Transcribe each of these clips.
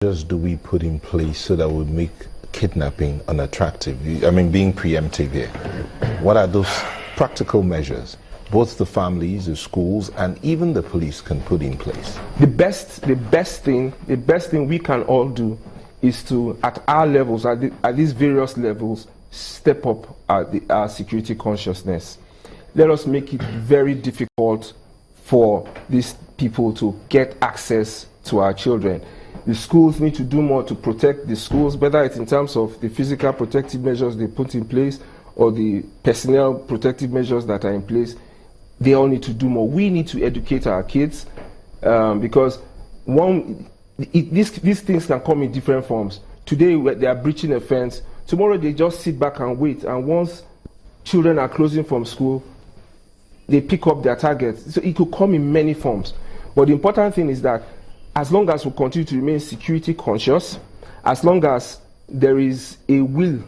measures do we put in place so that would make kidnapping unattractive? I mean, being preemptive here. What are those practical measures both the families, the schools, and even the police can put in place? The best thing we can all do is to, at our levels, at these various levels, step up our security consciousness. Let us make it very difficult for these people to get access to our children. The schools need to do more to protect the schools, whether it's in terms of the physical protective measures they put in place or the personnel protective measures that are in place. They all need to do more. We need to educate our kids because these things can come in different forms. Today they are breaching a fence. Tomorrow they just sit back and wait. And once children are closing from school, they pick up their targets. So it could come in many forms. But the important thing is that as long as we continue to remain security conscious, as long as there is a will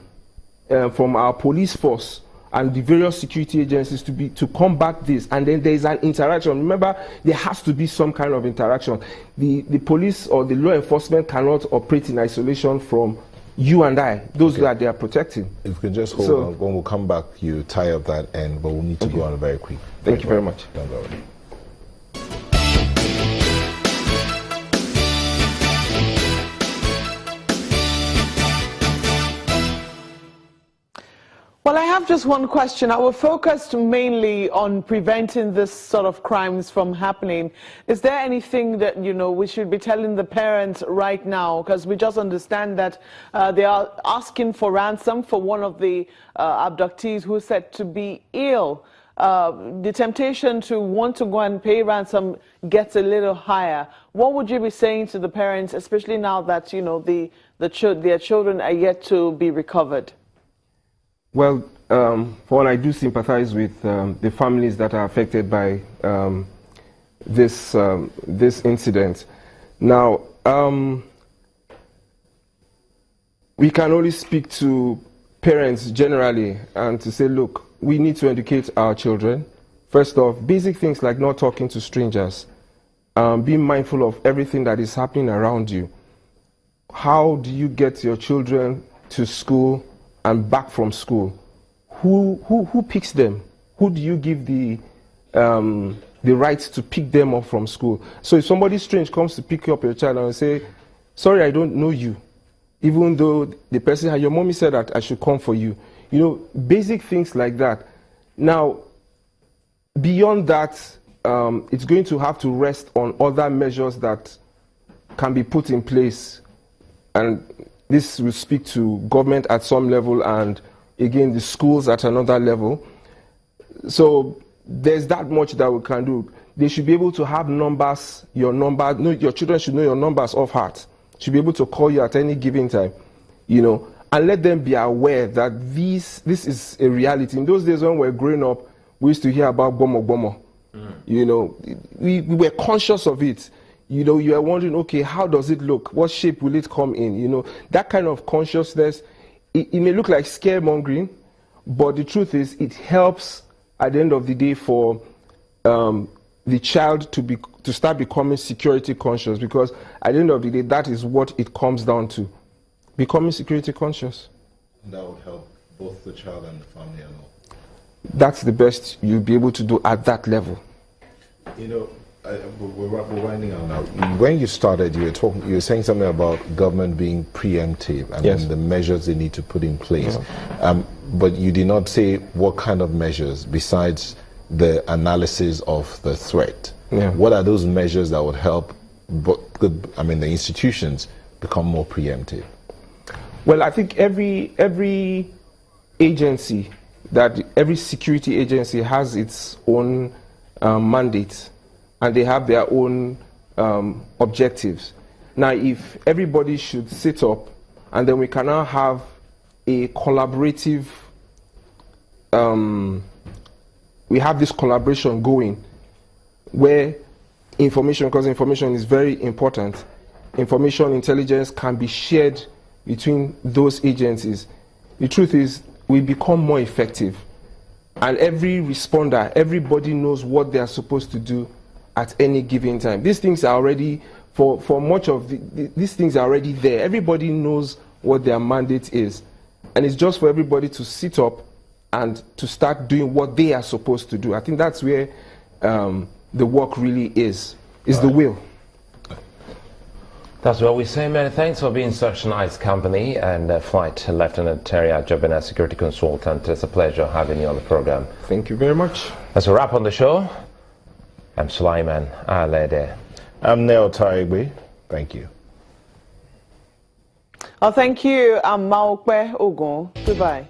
from our police force and the various security agencies to combat this, and then there is an interaction. Remember, there has to be some kind of interaction. The police or the law enforcement cannot operate in isolation from you and I, those that they are protecting. If we can just hold on, when we'll come back, you tie up that end, but we'll need to go on a very quick. Thank you very much. Don't worry. Well, I have just one question. I will focus mainly on preventing this sort of crimes from happening. Is there anything that, we should be telling the parents right now? Because we just understand that they are asking for ransom for one of the abductees who is said to be ill. The temptation to want to go and pay ransom gets a little higher. What would you be saying to the parents, especially now that, their children are yet to be recovered? Well, for one, I do sympathize with the families that are affected by this incident. Now, we can only speak to parents generally and to say, look, we need to educate our children. First off, basic things like not talking to strangers, being mindful of everything that is happening around you. How do you get your children to school and back from school? Who picks them? Who do you give the right to pick them up from school? So if somebody strange comes to pick up your child and say, sorry, I don't know you, even though the person, your mommy said that I should come for you. Basic things like that. Now, beyond that, it's going to have to rest on other measures that can be put in place, and this will speak to government at some level and, again, the schools at another level. So there's that much that we can do. They should be able to have numbers, your children should know your numbers off heart. Should be able to call you at any given time, and let them be aware that this is a reality. In those days when we were growing up, we used to hear about Bomo. We were conscious of it. You are wondering, okay, how does it look? What shape will it come in? That kind of consciousness, it may look like scaremongering, but the truth is it helps at the end of the day for the child to start becoming security conscious, because at the end of the day, that is what it comes down to, becoming security conscious. And that would help both the child and the family and all. That's the best you'll be able to do at that level. We're winding up now. When you started, you were saying something about government being preemptive and yes, the measures they need to put in place. But you did not say what kind of measures besides the analysis of the threat. Yeah. What are those measures that would help the institutions become more preemptive? Well, I think every agency, every security agency has its own mandate, and they have their own objectives. Now, if everybody should sit up, and then we can now have a collaborative, we have this collaboration going, where because information is very important, information intelligence can be shared between those agencies. The truth is, we become more effective, and every responder, everybody knows what they are supposed to do at any given time. These things are already For much of these things are already there. Everybody knows what their mandate is. And it's just for everybody to sit up and to start doing what they are supposed to do. I think that's where the work really is the will. That's what we say. Many thanks for being such a nice company. And Flight Lieutenant Terry Ajobina, Security Consultant. It's a pleasure having you on the program. Thank you very much. That's a wrap on the show. I'm Sulaiman Alede. I'm Neo Taigbe. Thank you. Oh, thank you. I'm Maokwe Ogun. Goodbye.